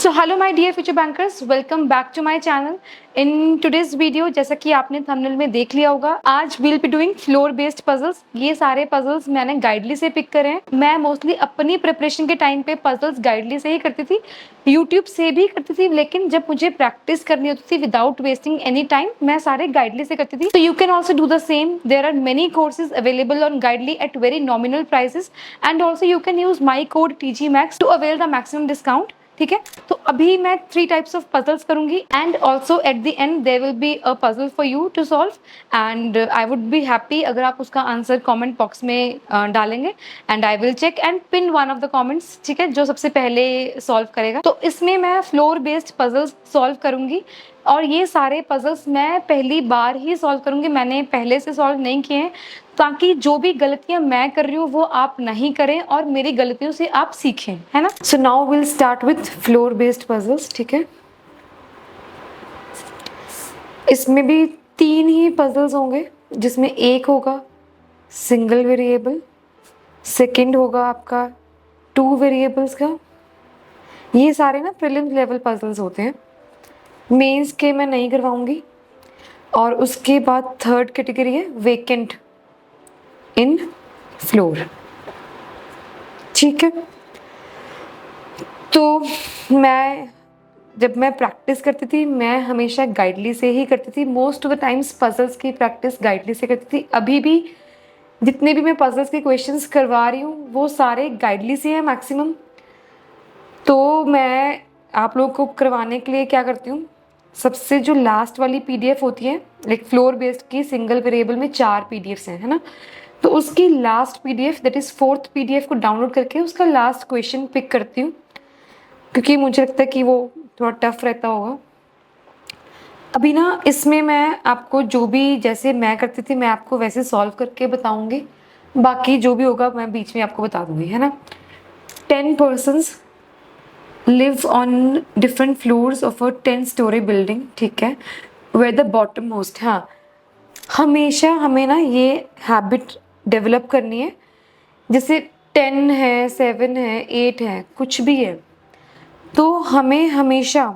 So hello my dear future bankers, welcome back to my channel. In today's video, जैसा कि आपने thumbnail में देख लिया होगा, आज we'll be doing floor based puzzles. ये सारे puzzles मैंने गाइडली से पिक करे हैं. मैं मोस्टली अपनी प्रिपरेशन के टाइम पे puzzles गाइडली से ही करती थी, YouTube से भी करती थी, लेकिन जब मुझे प्रैक्टिस करनी होती थी विदाउट वेस्टिंग एनी टाइम, मैं सारे गाइडली से करती थी. So you can also do the same. There are many courses available on गाइडली at very nominal prices, and also you can use my code TGMAX to avail the maximum discount. ठीक है, तो अभी मैं 3 टाइप्स ऑफ पजल्स करूंगी and also at the end there will be a puzzle for you to solve and I would be happy अगर आप उसका answer comment box में डालेंगे and I will check and pin one of the comments. ठीक है, जो सबसे पहले सॉल्व करेगा. तो इसमें मैं फ्लोर बेस्ड पजल्स सॉल्व करूंगी और ये सारे पजल्स मैं पहली बार ही सॉल्व करूंगी, मैंने पहले से सॉल्व नहीं किए हैं, ताकि जो भी गलतियां मैं कर रही हूँ वो आप नहीं करें और मेरी गलतियों से आप सीखें, है ना. So now will start with floor based puzzles. ठीक है, इसमें भी 3 ही पजल्स होंगे, जिसमें एक होगा सिंगल वेरिएबल, सेकंड होगा आपका 2 वेरिएबल्स का. ये सारे ना प्रीलिम्स लेवल पजल्स होते हैं, मेंस के मैं नहीं करवाऊंगी. और उसके बाद थर्ड कैटेगरी है वेकेंट इन फ्लोर. ठीक है, तो जब मैं प्रैक्टिस करती थी मैं हमेशा गाइडली से ही करती थी. Most of the times puzzles की प्रैक्टिस गाइडली से करती थी. अभी भी जितने भी मैं पजल्स के क्वेश्चंस करवा रही हूँ वो सारे गाइडली से हैं मैक्सिमम. तो मैं आप लोगों को करवाने के लिए क्या करती हूँ, सबसे जो लास्ट वाली PDF होती है लाइक फ्लोर बेस्ड की सिंगल वेरिएबल में 4 PDFs हैं, है ना. तो उसकी last PDF that is 4th PDF को डाउनलोड करके उसका लास्ट क्वेश्चन पिक करती हूँ, क्योंकि मुझे लगता है कि वो थोड़ा टफ रहता होगा. अभी ना इसमें मैं आपको जो भी जैसे मैं करती थी मैं आपको वैसे सॉल्व करके बताऊंगी, बाकी जो भी होगा मैं बीच में आपको बता दूंगी, है ना. 10 persons live on different floors of a 10-story building. ठीक है, where the bottom most. हाँ, हमेशा हमें ना ये हैबिट डेवलप करनी है. जैसे 10 है, 7 है, 8 है, कुछ भी है, तो हमें हमेशा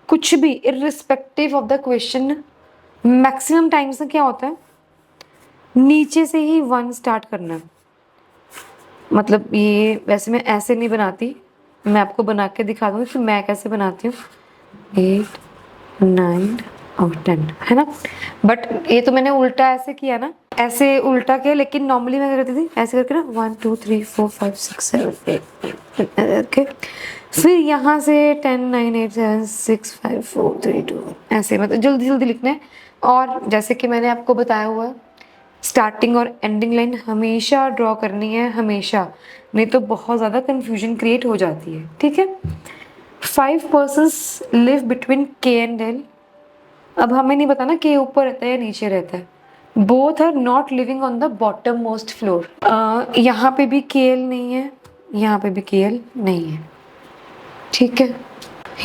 कुछ भी irrespective of the question maximum times में क्या होता है, नीचे से ही 1 स्टार्ट करना. मतलब ये वैसे मैं ऐसे नहीं बनाती, मैं आपको बना के दिखा दूंगी कि मैं कैसे बनाती हूँ. 8, 9 और 10, है ना. बट ये तो मैंने उल्टा ऐसे किया ना, ऐसे उल्टा किया, लेकिन नॉर्मली मैं करती थी ऐसे करके ना 1 2 3 4 5 6 7 8 ओके. फिर यहाँ से 10 9 8 7 6 5 4 3 2 ऐसे, मतलब जल्दी जल्दी लिखना है. और जैसे कि मैंने आपको बताया हुआ है, स्टार्टिंग और एंडिंग लाइन हमेशा ड्रॉ करनी है, हमेशा, नहीं तो बहुत ज़्यादा कंफ्यूजन क्रिएट हो जाती है. ठीक है, 5 persons live between K and L. अब हमें नहीं पता ना K ऊपर रहता है या नीचे रहता है. Both are not living on the bottom most floor. यहाँ पे भी KL नहीं है, यहाँ पे भी KL नहीं है. ठीक है,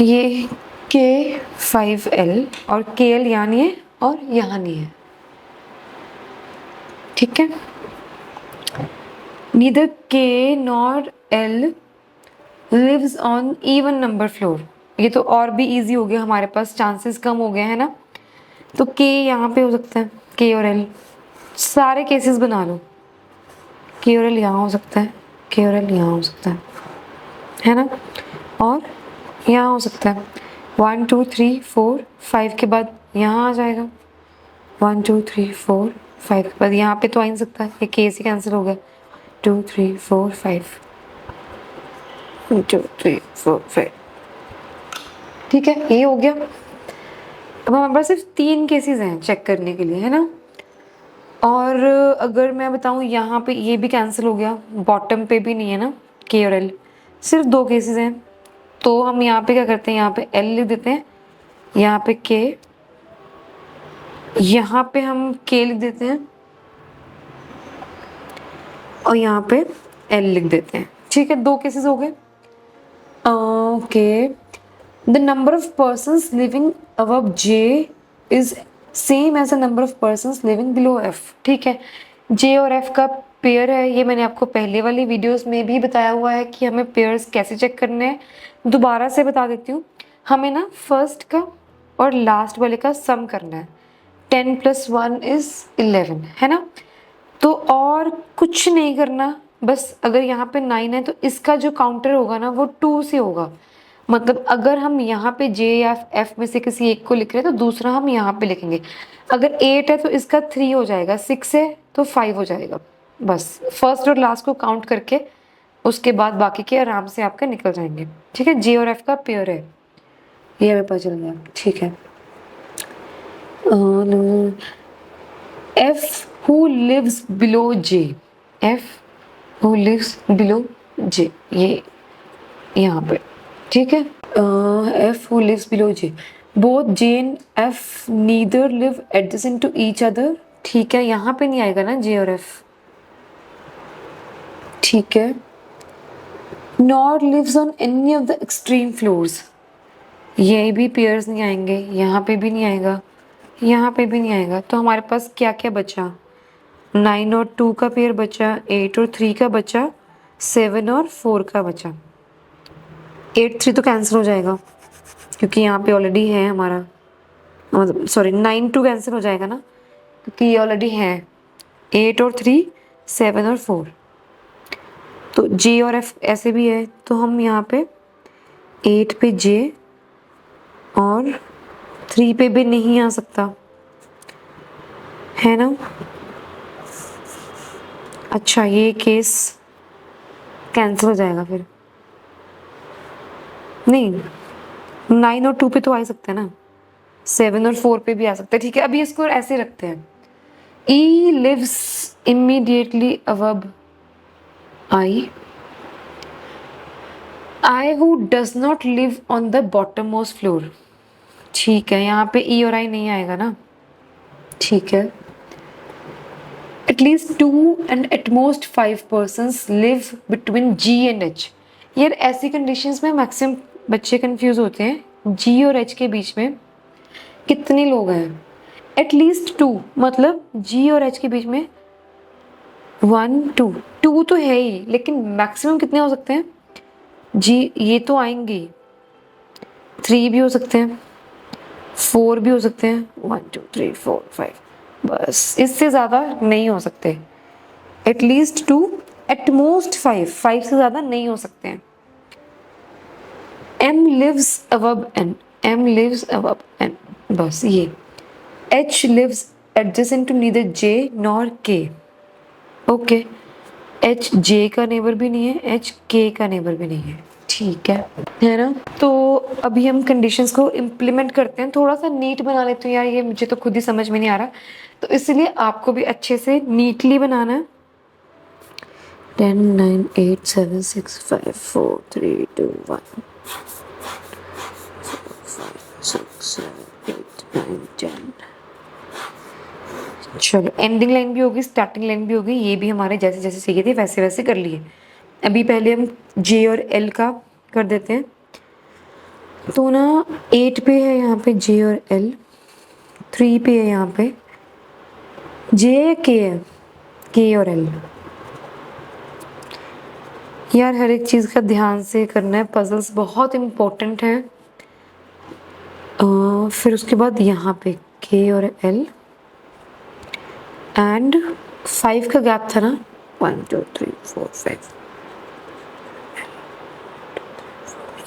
ये K5L और KL यहाँ नहीं है और यहाँ नहीं है. ठीक है, neither K nor L lives on even number floor. ये तो और भी इजी हो गया, हमारे पास चांसेस कम हो गए हैं ना. तो K यहाँ पे हो सकता है, K और L सारे केसेस बना लो. K और L यहाँ हो सकता है, K और L यहाँ हो सकता है ना, और यहाँ हो सकता है. 1 2 3 4 5 के बाद यहाँ आ जाएगा. 1 2 3 4 5 के बाद यहाँ पे तो आ ही नहीं सकता, ये K से कैंसिल हो गया. 2 3 4 5 2 3 4 5. ठीक है, ये हो गया. अब हमारे पास सिर्फ 3 केसेस हैं चेक करने के लिए, है ना. और अगर मैं बताऊँ यहाँ पे ये भी कैंसिल हो गया, बॉटम पे भी नहीं है ना K और L, सिर्फ 2 केसेस हैं. तो हम यहाँ पे क्या करते हैं, यहाँ पे L लिख देते हैं, यहाँ पे K, यहाँ पे हम K लिख देते हैं और यहाँ पे L लिख देते हैं. ठीक है, 2 केसेस हो गए. Okay, the number of persons living above J is same as the number of persons living below F. ठीक है, J और F का पेयर है, ये मैंने आपको पहले वाली वीडियोस में भी बताया हुआ है कि हमें पेयर्स कैसे चेक करने हैं. दोबारा से बता देती हूँ, हमें ना फर्स्ट का और लास्ट वाले का सम करना है। 10 + 1 = 11 है ना। तो और कुछ नहीं करना, बस अगर यहाँ पे 9 है तो इसका जो काउंटर होगा ना वो 2 से होगा। मतलब अगर हम यहाँ पे J या F में से किसी एक को लिख रहे हैं तो दूसरा हम यहाँ पे लिखेंगे। अगर 8 है तो इसका 3 हो जाएगा, 6 है तो 5 हो जाएगा। बस फर्स्ट और लास्ट को काउंट करके उसके बाद बाकी के आराम से आपके निकल जाएंगे। ठीक है, J और F का पेयर है, ये हमें पता चल गया। ठीक है, F who lives below J, F who lives below J, ये यहाँ पे। ठीक है, F who lives below J, both J and F neither live adjacent to each other। ठीक है, यहाँ पे नहीं आएगा ना J और F। ठीक है, nor lives on any of the extreme floors, ये भी पेयर्स नहीं आएंगे, यहाँ पे भी नहीं आएगा, यहाँ पे भी नहीं आएगा। तो हमारे पास क्या क्या बचा, 9 और 2 का पेयर बचा, 8 और 3 का बचा, 7 और 4 का बचा। 8 3 तो कैंसिल हो जाएगा क्योंकि यहाँ पे ऑलरेडी है हमारा, मतलब सॉरी 9 2 कैंसिल हो जाएगा ना क्योंकि ये ऑलरेडी है। 8 और 3, 7 और 4, तो J और F ऐसे भी है तो हम यहाँ पे 8 पे J और 3 पे भी नहीं आ सकता है ना। अच्छा, ये केस कैंसिल हो जाएगा फिर, नहीं 9 और 2 पे तो आ ही सकते हैं ना, 7 और 4 पे भी आ सकते हैं। ठीक है, अभी इसको ऐसे रखते हैं, E lives immediately above I who does not live on the bottommost floor। ठीक है, यहाँ पे E और I नहीं आएगा ना। ठीक है, at least 2 and at most 5 persons live between G and H। यार ऐसी कंडीशंस में मैक्सिमम बच्चे कंफ्यूज होते हैं, G और H के बीच में कितने लोग हैं। एटलीस्ट 2 मतलब G और H के बीच में 1 2 2 तो है ही, लेकिन मैक्सिमम कितने हो सकते हैं, G ये तो आएंगे, 3 भी हो सकते हैं, 4 भी हो सकते हैं, 1 2 3 4 5, बस इससे ज़्यादा नहीं हो सकते। एटलीस्ट 2, एट मोस्ट 5 से ज़्यादा नहीं हो सकते हैं। M lives above N, M lives above N, बस ये। H lives adjacent to neither J nor K। Okay, H J का नेबर भी नहीं है, H K का नेबर भी नहीं है। ठीक है ना। तो अभी हम कंडीशंस को इम्प्लीमेंट करते हैं, थोड़ा सा नीट बना लेते हैं यार, ये मुझे तो खुद ही समझ में नहीं आ रहा, तो इसलिए आपको भी अच्छे से नीटली बनाना है। 10 9 8 7 6 5 4 3 2 1 6 7 8 9 10। चलो, एंडिंग लाइन भी होगी, स्टार्टिंग लाइन भी होगी, ये भी हमारे जैसे जैसे चाहिए थे वैसे वैसे कर लिए। अभी पहले हम J और L का कर देते हैं। तो ना 8 पे है यहाँ पे J और L, 3 पे है यहाँ पे J K है, K और L। यार हर एक चीज़ का ध्यान से करना है, पजल्स बहुत इम्पोर्टेंट हैं। फिर उसके बाद यहाँ पे K और L एंड 5 का गैप था ना, 1 2 3 4 5।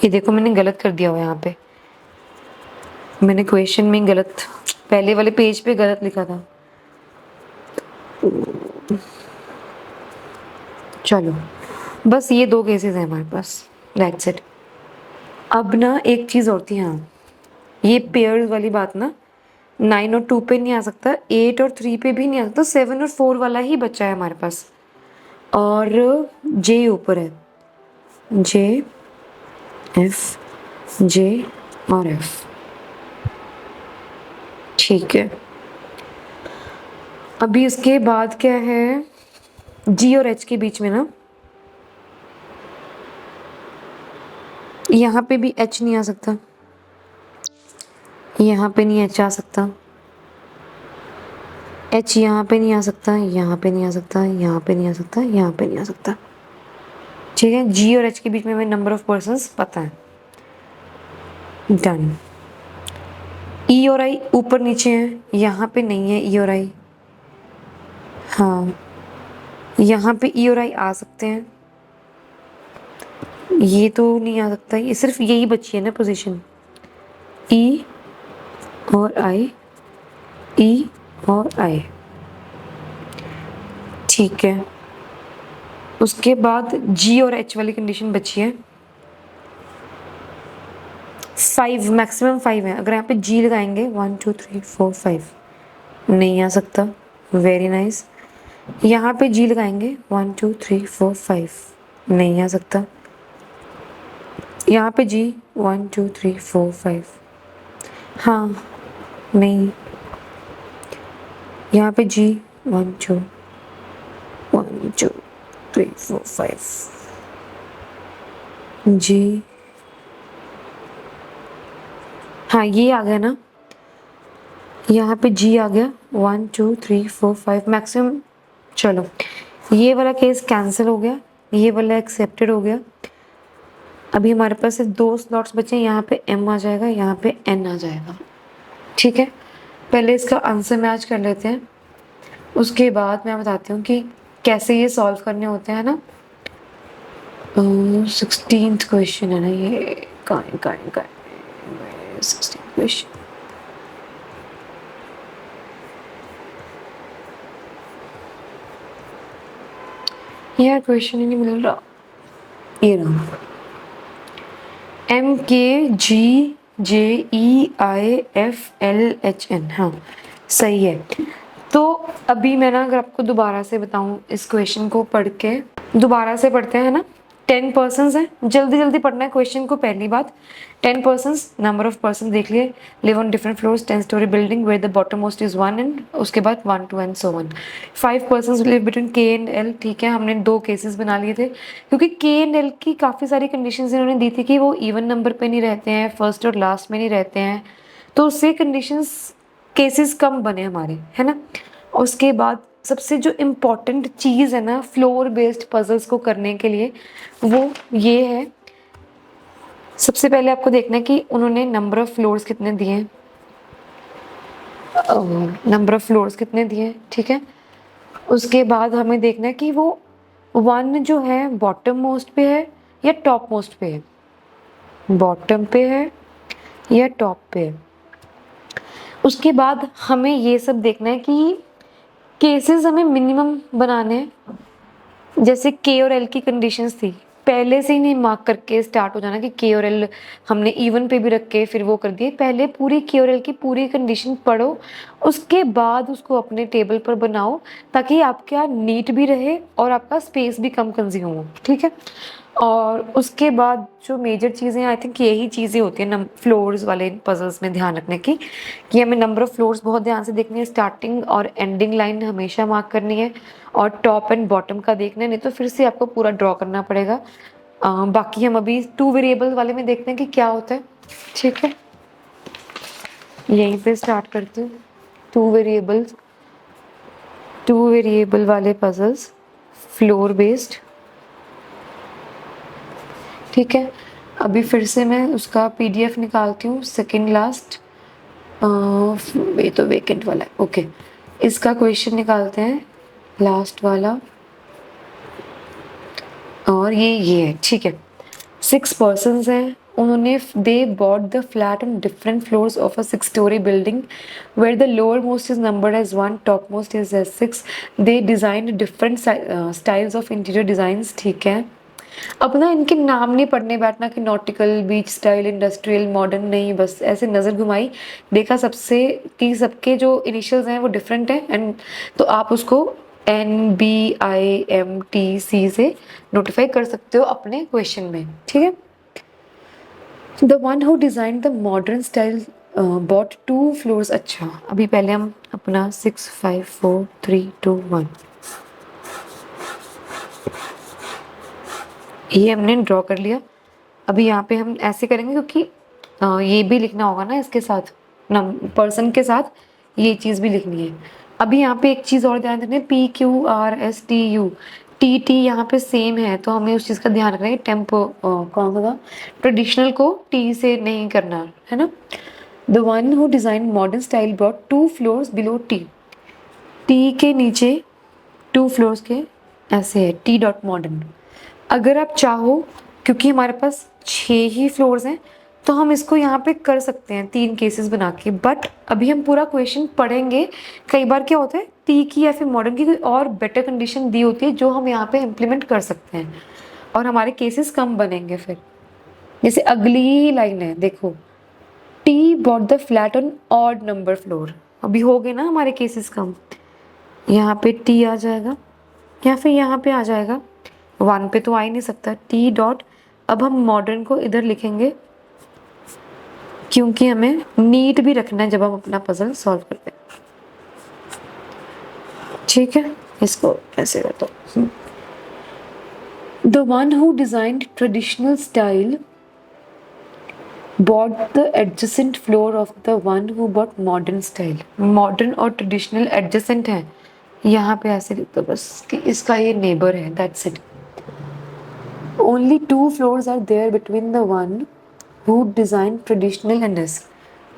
ये देखो मैंने गलत कर दिया हुआ यहाँ पे, मैंने क्वेश्चन में गलत, पहले वाले पेज पे गलत लिखा था। चलो बस ये 2 केसेस हैं हमारे पास, दैट्स इट। अब ना एक चीज़ और थी, हाँ ये पेयर्स वाली बात ना, 9 और 2 पे नहीं आ सकता, 8 और 3 पे भी नहीं आ सकता, 7 और 4 वाला ही बचा है हमारे पास, और J ऊपर है, J F J और F। ठीक है, अभी इसके बाद क्या है, G और H के बीच में ना यहाँ पे भी H नहीं आ सकता, यहाँ पे नहीं H आ सकता, H यहाँ पे नहीं आ सकता, यहाँ पे नहीं आ सकता, यहाँ पे नहीं आ सकता, यहाँ पे नहीं आ सकता। ठीक है, G और H के बीच में हमें नंबर ऑफ पर्सन्स पता है। डन। ई और आई ऊपर नीचे है, यहाँ पे नहीं है ई और आई। हाँ, यहाँ पे ई और आई आ सकते हैं, ये तो नहीं आ सकता, ये सिर्फ यही बची है ना पोजीशन, ई और आई, ई और आई। ठीक है, उसके बाद जी और एच वाली कंडीशन बची है। 5, मैक्सिमम 5 है। अगर यहाँ पे जी लगाएंगे 1 2 3 4 5, नहीं आ सकता। Very nice. यहाँ पे जी लगाएंगे 1 2 3 4 5, नहीं आ सकता। यहाँ पे जी 1 2 3 4 5, हाँ, नहीं। यहाँ पे जी 1 2 3 4 5, जी, हाँ ये आ गया ना, यहाँ पे जी आ गया 1 2 3 4 5 मैक्सिमम। चलो, ये वाला केस कैंसिल हो गया, ये वाला एक्सेप्टेड हो गया। अभी हमारे पास सिर्फ 2 स्लॉट्स बचे हैं, यहाँ पे एम आ जाएगा, यहाँ पे एन आ जाएगा। ठीक है, पहले इसका आंसर मैच कर लेते हैं, उसके बाद मैं बताती हूँ कि कैसे ये सॉल्व करने होते हैं ना। 16th क्वेश्चन है ना ये, कहाँ 16th क्वेश्चन। यार क्वेश्चन ही नहीं मिल रहा, ये रहा। MKGJEIFLHN, हाँ सही है। तो अभी मैं ना अगर आपको दोबारा से बताऊं इस क्वेश्चन को पढ़ के, दोबारा से पढ़ते हैं ना। 10 पर्सन्स हैं, जल्दी जल्दी पढ़ना है क्वेश्चन को। पहली बात, 10 पर्सन्स, नंबर ऑफ पर्सन देख लिए, live on different floors, 10 storey building where the bottom most is 1 and उसके बाद 1 2 and so on. 5 persons live between K and L. ठीक है, हमने 2 केसेस बना लिए थे, क्योंकि के एंड एल की काफ़ी सारी कंडीशंस इन्होंने दी थी कि वो इवन नंबर पे नहीं रहते हैं, फर्स्ट और लास्ट में नहीं रहते हैं, तो उससे कंडीशंस केसेस कम बने हमारे, है ना। उसके बाद सबसे जो इम्पोर्टेंट चीज़ है ना फ्लोर बेस्ड पजल्स को करने के लिए, वो ये है। सबसे पहले आपको देखना है कि उन्होंने नंबर ऑफ फ्लोर्स कितने दिए हैं, नंबर ऑफ फ्लोर्स कितने दिए हैं। ठीक है, उसके बाद हमें देखना है कि वो 1 जो है बॉटम मोस्ट पे है या टॉप मोस्ट पे है, बॉटम पे है या टॉप पे है। उसके बाद हमें ये सब देखना है कि केसेस हमें मिनिमम बनाने हैं। जैसे के और एल की कंडीशंस थी, पहले से ही नहीं मार्क करके स्टार्ट हो जाना कि के और एल हमने इवन पे भी रख के फिर वो कर दिए। पहले पूरी के और एल की पूरी कंडीशन पढ़ो, उसके बाद उसको अपने टेबल पर बनाओ, ताकि आपका नीट भी रहे और आपका स्पेस भी कम कंज्यूम हो। ठीक है, और उसके बाद जो मेजर चीज़ें, आई थिंक यही चीज़ें होती हैं फ्लोर्स वाले पजल्स में ध्यान रखने की, कि हमें नंबर ऑफ फ्लोर्स बहुत ध्यान से देखनी है, स्टार्टिंग और एंडिंग लाइन हमेशा मार्क करनी है, और टॉप एंड बॉटम का देखना है, नहीं तो फिर से आपको पूरा ड्रॉ करना पड़ेगा। बाकी हम अभी 2 वेरिएबल वाले में देखते हैं कि क्या होता है। ठीक है, यहीं पे स्टार्ट करते हैं। 2 वेरिएबल वाले पजल्स, फ्लोर बेस्ड। ठीक है, अभी फिर से मैं उसका PDF निकालती हूँ, सेकेंड लास्ट, ये तो वेकेंट वाला है। ओके, इसका क्वेश्चन निकालते हैं, लास्ट वाला, और ये है। ठीक है, 6 पर्सन्स हैं, उन्होंने they bought the flat on different floors of a 6 storey building where the lower most is numbered as 1, top most is as 6। They design different styles of interior designs. ठीक है, अब ना इनके नाम नहीं पढ़ने बैठना कि नॉटिकल, बीच स्टाइल, इंडस्ट्रियल, मॉडर्न, नहीं, बस ऐसे नज़र घुमाई, देखा सबसे कि सबके जो इनिशियल्स हैं वो डिफरेंट हैं, एंड तो आप उसको NBIMTC से नोटिफाई कर सकते हो अपने क्वेश्चन में। ठीक है, the one who design the modern style bought 2 floors. अच्छा, अभी पहले हम अपना 6 5 4 3 2 1 ये हमने ड्रॉ कर लिया। अभी यहाँ पे हम ऐसे करेंगे, क्योंकि ये भी लिखना होगा ना इसके साथ, पर्सन के साथ ये चीज़ भी लिखनी है। अभी यहाँ पे एक चीज़ और ध्यान रखना है, PQRSTU, टी टी यहाँ पे सेम है, तो हमें उस चीज़ का ध्यान रखना है। टेम्पो कौन सा था, ट्रेडिशनल को टी से नहीं करना है ना। The one who design modern style brought 2 floors below T. T के नीचे 2 फ्लोर्स के ऐसे है, टी डॉट मॉडर्न। अगर आप चाहो, क्योंकि हमारे पास 6 ही फ्लोर्स हैं, तो हम इसको यहाँ पे कर सकते हैं 3 केसेस बना के। बट अभी हम पूरा क्वेश्चन पढ़ेंगे। कई बार क्या होता है, टी की या फिर मॉडर्न की कोई और बेटर कंडीशन दी होती है जो हम यहाँ पे इम्प्लीमेंट कर सकते हैं और हमारे केसेस कम बनेंगे फिर। जैसे अगली लाइन है, देखो, T bot the flat on odd number floor. अभी हो गए ना हमारे केसेस कम। यहाँ पे टी आ जाएगा या फिर यहाँ पे आ जाएगा, 1 पे तो आ ही नहीं सकता। टी डॉट, अब हम मॉडर्न को इधर लिखेंगे क्योंकि हमें नीट भी रखना है जब हम अपना पजल सॉल्व करते हैं। ठीक है, इसको ऐसे कर दो। The one who designed traditional style bought the adjacent floor of the one who bought modern style. Modern और ट्रेडिशनल एडजेसेंट है, यहाँ पे ऐसे लिख दो बस कि इसका ये नेबर है, that's it. Only 2 floors are there between the one who design traditional and S.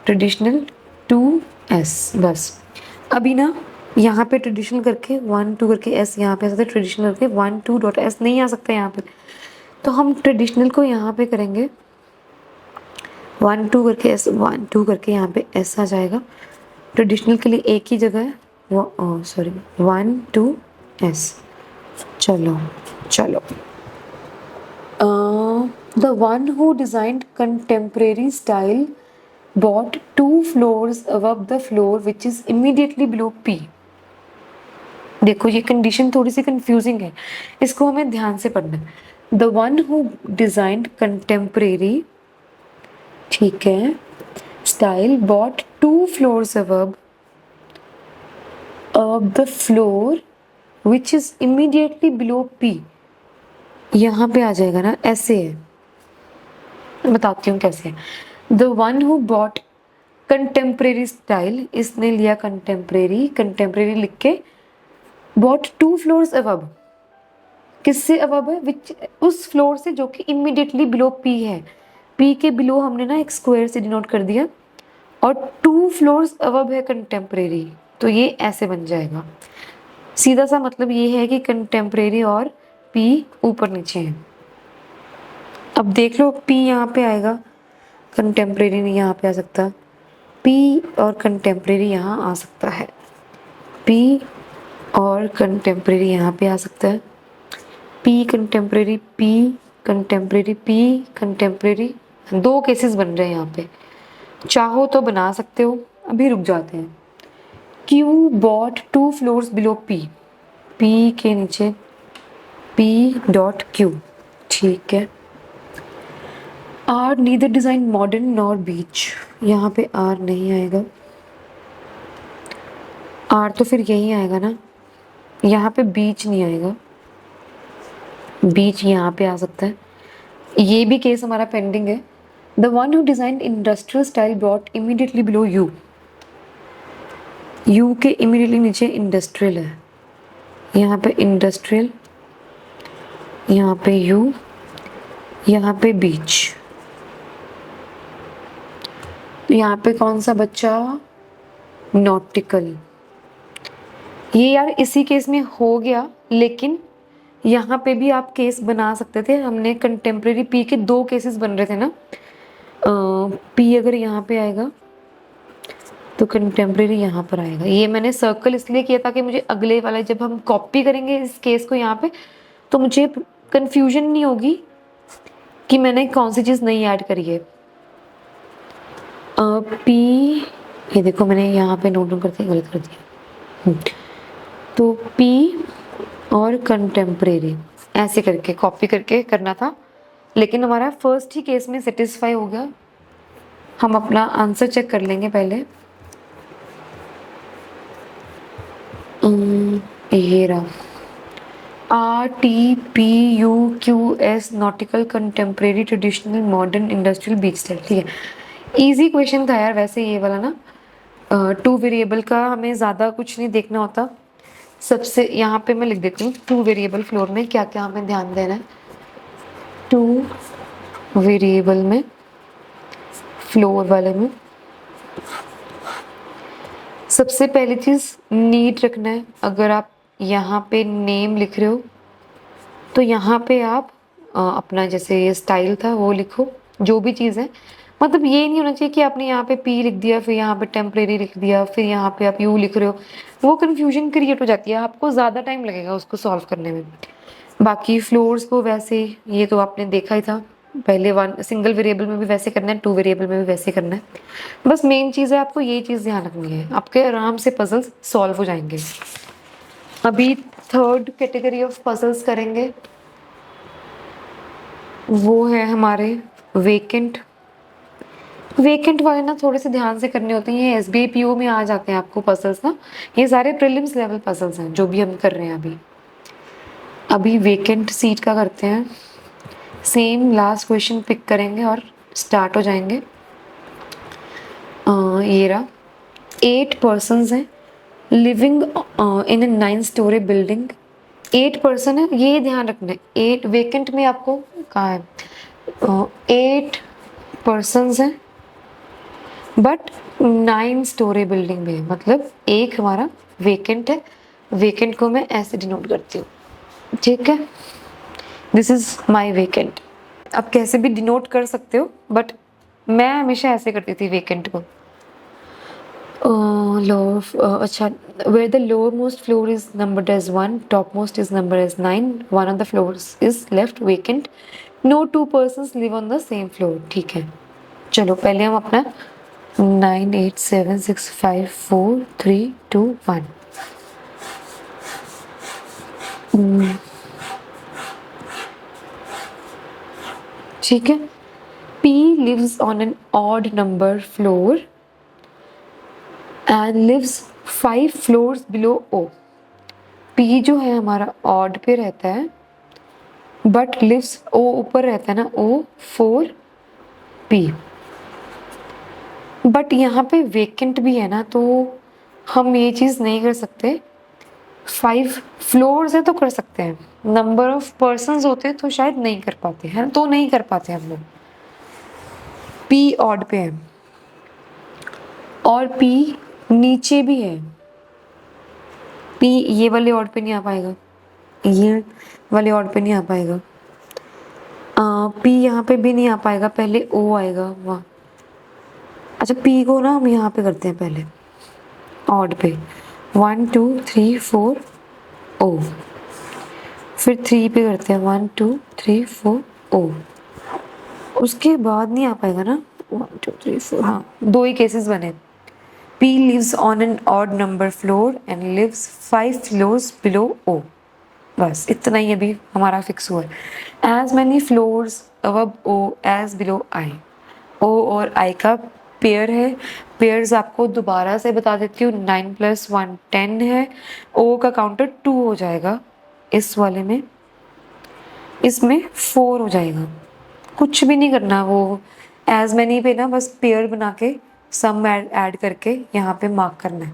Traditional 2S बस। अभी ना यहाँ पे ट्रेडिशनल करके 1 2 करके S यहाँ पे आ सकता है, ट्रेडिशनल करके 1 2 डॉट S नहीं आ सकता यहाँ पे, तो हम ट्रेडिशनल को यहाँ पे करेंगे 1 2 करके S, 1 2 करके यहाँ पे S आ जाएगा। ट्रेडिशनल के लिए एक ही जगह है, वो सॉरी 1 2 S। चलो चलो, the one who designed contemporary style bought 2 floors above the floor which is immediately below P। देखो ये कंडीशन थोड़ी सी कंफ्यूजिंग है, इसको हमें ध्यान से पढ़ना है। The one who designed contemporary, ठीक है, style bought 2 floors above the floor which is immediately below P। यहाँ पे आ जाएगा ना, ऐसे है, बताती हूँ कैसे। The one who bought contemporary style, इसने लिया कंटेम्प्रेरी, कंटेम्प्रेरी लिख के बॉट 2 फ्लोर्स अबव, किससे अबव है, विच, उस फ्लोर से जो कि इमीडिएटली बिलो पी है। पी के बिलो हमने ना एक स्क्वायर से डिनोट कर दिया, और 2 फ्लोर्स अबव है कंटेम्प्रेरी, तो ये ऐसे बन जाएगा। सीधा सा मतलब ये है कि कंटेम्प्रेरी और पी ऊपर नीचे है। अब देख लो, पी यहाँ पे आएगा, कंटेम्प्रेरी नहीं यहाँ पे आ सकता, पी और कंटेम्प्रेरी यहाँ आ सकता है, पी और कंटेम्प्रेरी यहाँ पे आ सकता है, P contemporary, P contemporary, P contemporary. 2 cases बन रहे हैं यहाँ पे, चाहो तो बना सकते हो। अभी रुक जाते हैं। Q bought 2 floors below P, P के नीचे पी डॉट क्यू, ठीक है। R neither design modern nor beach, यहाँ पे आर नहीं आएगा, आर तो फिर यही आएगा ना, यहाँ पे बीच नहीं आएगा, बीच यहाँ पे आ सकता है। ये भी केस हमारा पेंडिंग है। The one who design industrial style brought immediately below you, you के इमीडिएटली नीचे इंडस्ट्रियल है, यहाँ पे इंडस्ट्रियल, यहाँ पे यू, यहाँ पे बीच, यहाँ पे कौन सा बच्चा, नॉटिकल। ये यार इसी केस में हो गया, लेकिन यहाँ पे भी आप केस बना सकते थे। हमने कंटेम्प्रेरी पी के 2 केसेस बन रहे थे ना। पी अगर यहाँ पे आएगा तो कंटेम्प्रेरी यहाँ पर आएगा। ये मैंने सर्कल इसलिए किया था कि मुझे अगले वाला जब हम कॉपी करेंगे इस केस को यहाँ पे, तो मुझे कंफ्यूजन नहीं होगी कि मैंने कौन सी चीज़ नहीं ऐड करी है। पी, ये देखो मैंने यहाँ पे नोट करके गलत कर दिया। तो पी और कंटेम्प्रेरी ऐसे करके कॉपी करके करना था, लेकिन हमारा फर्स्ट ही केस में सेटिस्फाई हो गया। हम अपना आंसर चेक कर लेंगे पहले। ये रहा, RTPUQS nautical, contemporary, traditional, modern, industrial, beach style. ठीक है, इजी क्वेश्चन था यार वैसे ये वाला ना। 2 वेरिएबल का हमें ज़्यादा कुछ नहीं देखना होता, सबसे यहाँ पे मैं लिख देती हूँ 2 वेरिएबल फ्लोर में क्या क्या हमें ध्यान देना है। 2 वेरिएबल में, फ्लोर वाले में सबसे पहली चीज नीट रखना है। अगर आप यहाँ पे नेम लिख रहे हो तो यहाँ पे आप अपना जैसे ये स्टाइल था वो लिखो, जो भी चीज़ है। मतलब ये नहीं होना चाहिए कि आपने यहाँ पे पी लिख दिया, फिर यहाँ पे टेम्परेरी लिख दिया, फिर यहाँ पे आप यू लिख रहे हो, वो कन्फ्यूजन क्रिएट हो जाती है, आपको ज़्यादा टाइम लगेगा उसको सॉल्व करने में। बाकी फ्लोर्स को वैसे ये तो आपने देखा ही था, पहले 1 सिंगल वेरिएबल में भी वैसे करना है, 2 वेरिएबल में भी वैसे करना है। बस मेन चीज़ है आपको ये चीज़ ध्यान रखनी है, आपके आराम से पजल्स सॉल्व हो जाएंगे। अभी थर्ड कैटेगरी ऑफ पजल्स करेंगे, वो है हमारे वेकेंट। वेकेंट वाले ना थोड़े से ध्यान से करने होते हैं, ये एसबीआई पीओ में आ जाते हैं आपको पजल्स ना। ये सारे प्रीलिम्स लेवल पजल्स हैं जो भी हम कर रहे हैं अभी। अभी वेकेंट सीट का करते हैं। सेम लास्ट क्वेश्चन पिक करेंगे और स्टार्ट हो जाएंगे। ये रहा, 8 पर्सन्स हैं living in A 9 story building. 8 person है, ये ध्यान रखना है। 8 वेकेंट में आपको कहा है 8 पर्सन्स हैं बट 9 स्टोरी बिल्डिंग में है, मतलब एक हमारा वेकेंट है। वेकेंट को मैं ऐसे डिनोट करती हूँ, ठीक है, दिस इज माई वेकेंट। आप कैसे भी डिनोट कर सकते हो बट मैं हमेशा ऐसे करती थी वेकेंट को। अच्छा, where the lowermost floor is numbered as 1, topmost is numbered as 9, one of the floors is left vacant, no 2 persons live on the same floor। ठीक है, चलो पहले हम अपना 9 8 7 6 5 4 3 2 1 ठीक है। P lives on an odd number floor and lives 5 floors below O। P जो है हमारा ऑड पे रहता है बट लिव्स O ऊपर रहता है ना, O 4 P। बट यहाँ पे वेकेंट भी है ना, तो हम ये चीज़ नहीं कर सकते। 5 फ्लोर्स है तो कर सकते हैं, नंबर ऑफ पर्सन्स होते हैं तो शायद नहीं कर पाते हैं, तो नहीं कर पाते हम लोग। P ऑड पे है और P नीचे भी है। P ये वाले ऑड पे नहीं आ पाएगा, ये वाले ऑड पे नहीं आ पाएगा। P यहाँ पे भी नहीं आ पाएगा, पहले O आएगा वहाँ। अच्छा, P को ना हम यहाँ पे करते हैं पहले ऑड पे, 1 2 3 4 O, फिर 3 पे करते हैं 1 2 3 4 O, उसके बाद नहीं आ पाएगा ना 1 2 3 4। हाँ, 2 ही केसेस बने। P lives on an odd number floor and lives 5 floors below O। बस इतना ही अभी हमारा फिक्स हुआ है। As many floors above O as below I। O और I का पेयर है। पेयर्स आपको दोबारा से बता देती हूँ, 9 + 1 10 है। O का काउंटर 2 हो जाएगा इस वाले में, इसमें 4 हो जाएगा। कुछ भी नहीं करना, वो एज मैनी पे ना बस पेयर बना के सम ऐड करके यहाँ पे मार्क करना है।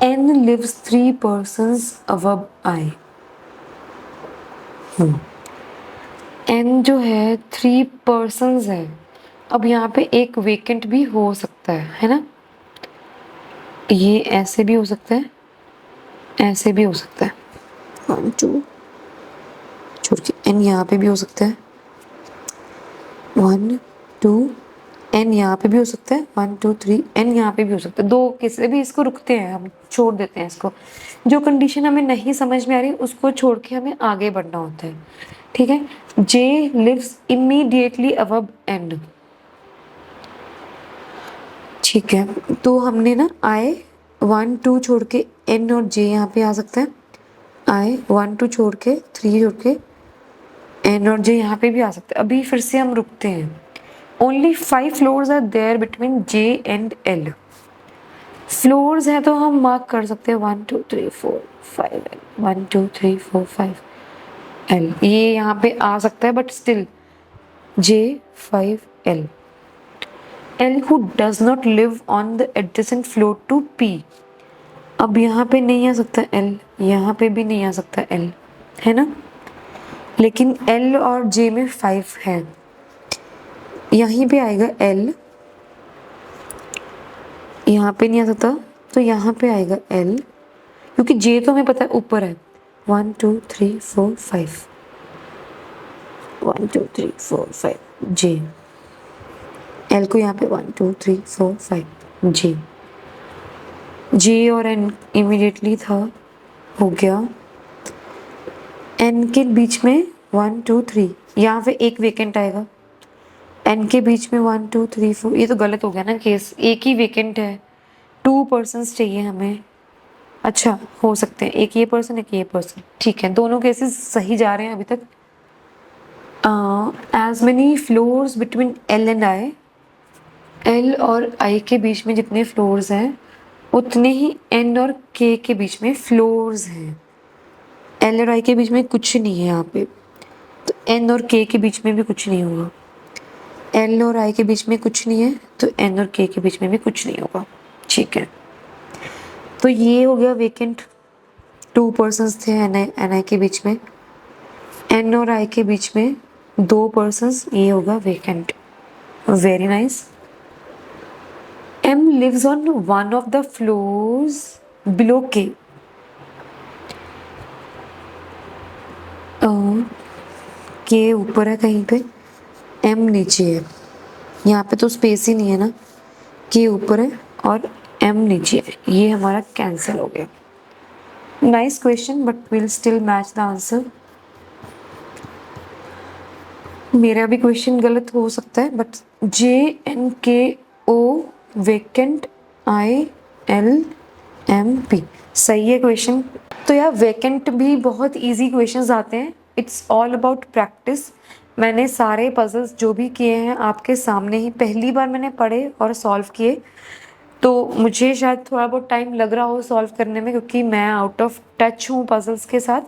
N lives 3 persons above I। N जो है 3 persons है। अब यहाँ पे एक वेकेंट भी हो सकता है ना, ये ऐसे भी हो सकता है, ऐसे भी हो सकता है, 1 2 छोड़ के N यहाँ पे भी हो सकता है, 1 2 N यहाँ पे भी हो सकता है, 1 2 3 N यहाँ पे भी हो सकता है। 2 किसी भी इसको रुकते हैं, हम छोड़ देते हैं इसको। जो कंडीशन हमें नहीं समझ में आ रही उसको छोड़ के हमें आगे बढ़ना होता है, ठीक है। J lives immediately above N। ठीक है, तो हमने ना I 1 2 छोड़ के N और J यहाँ पे आ सकता है, I 1 2 छोड़ के 3 छोड़ के N और J यहाँ पे भी आ सकता है। अभी फिर से हम रुकते हैं। Only 5 floors are there between J and L। Floors है तो हम मार्क कर सकते हैं 1 2 3 4 5 L, 1 2 3 4 5 L, ये यहाँ पे आ सकता है but still J 5 L। L who does not live on the adjacent floor to P। अब यहाँ पे नहीं आ सकता एल, यहाँ पे भी नहीं आ सकता एल, है ना, लेकिन एल और जे में 5 है, यहीं पे आएगा एल, यहाँ पे नहीं आ सकता तो यहाँ पे आएगा एल, क्योंकि जे तो हमें पता है ऊपर है, 1 2 3 4 5, 1 2 3 4 5 जे, एल को यहाँ पे 1 2 3 4 5 जे, जे और एन इमीडिएटली था, हो गया, एन के बीच में 1 2 3, यहाँ पे एक वेकेंट आएगा, एन के बीच में 1 2 3 4, ये तो गलत हो गया ना केस, एक ही वेकेंट है, 2 पर्सन्स चाहिए हमें, अच्छा हो सकते हैं एक ये पर्सन एक ये पर्सन, ठीक है, दोनों केसेस सही जा रहे हैं अभी तक। As many floors between L and I, L और आई के बीच में जितने फ्लोर्स हैं उतने ही एन और के के बीच में फ्लोर्स हैं, एल और आई के बीच में कुछ नहीं है यहाँ पे, तो एन और के के बीच में भी कुछ नहीं होगा, एल और आई के बीच में कुछ नहीं है तो एन और के के बीच में भी कुछ नहीं होगा, ठीक है। तो ये हो गया वेकेंट, 2 पर्सन्स थे एन आई के बीच में, एन और आई के बीच में 2 पर्सन्स, ये होगा vacant, very nice. M lives on one of the floors below के, के ऊपर है कहीं पे, एम नीचे है, यहाँ पे तो स्पेस ही नहीं है ना, के ऊपर है और एम नीचे है, ये हमारा कैंसिल हो गया। Nice question but will still match the answer. मेरा भी क्वेश्चन गलत हो सकता है but J N K O vacant I L M P सही है क्वेश्चन। तो यार वेकेंट भी बहुत इजी क्वेश्चंस आते हैं, इट्स ऑल अबाउट प्रैक्टिस। मैंने सारे पजल्स जो भी किए हैं आपके सामने ही पहली बार मैंने पढ़े और सॉल्व किए, तो मुझे शायद थोड़ा बहुत टाइम लग रहा हो सॉल्व करने में क्योंकि मैं आउट ऑफ टच हूँ पजल्स के साथ,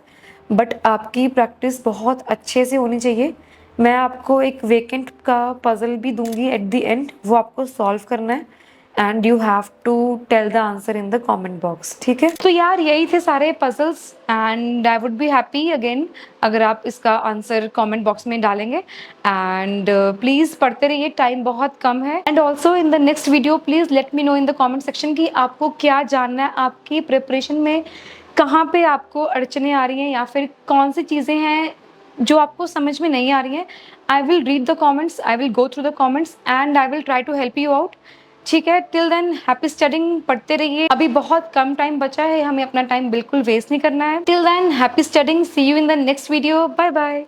बट आपकी प्रैक्टिस बहुत अच्छे से होनी चाहिए। मैं आपको एक वेकेंट का पजल भी दूंगी एट द एंड, वो आपको सॉल्व करना है and you have to tell the answer in the comment box, ठीक है। तो यार यही थे सारे puzzles and I would be happy again अगर आप इसका आंसर कमेंट बॉक्स में डालेंगे एंड प्लीज़ पढ़ते रहिए, टाइम बहुत कम है। And also in the next video please let me know in the comment section कि आपको क्या जानना है, आपकी प्रिपरेशन में कहाँ पे आपको अड़चने आ रही हैं या फिर कौन सी चीज़ें हैं जो आपको समझ में नहीं आ रही हैं। I will read the comments, I will go through the comments and I will try to help you out, ठीक है। टिल देन हैप्पी स्टडिंग, पढ़ते रहिए, अभी बहुत कम टाइम बचा है, हमें अपना टाइम बिल्कुल वेस्ट नहीं करना है। Till then happy studying, see you in the next video, bye bye.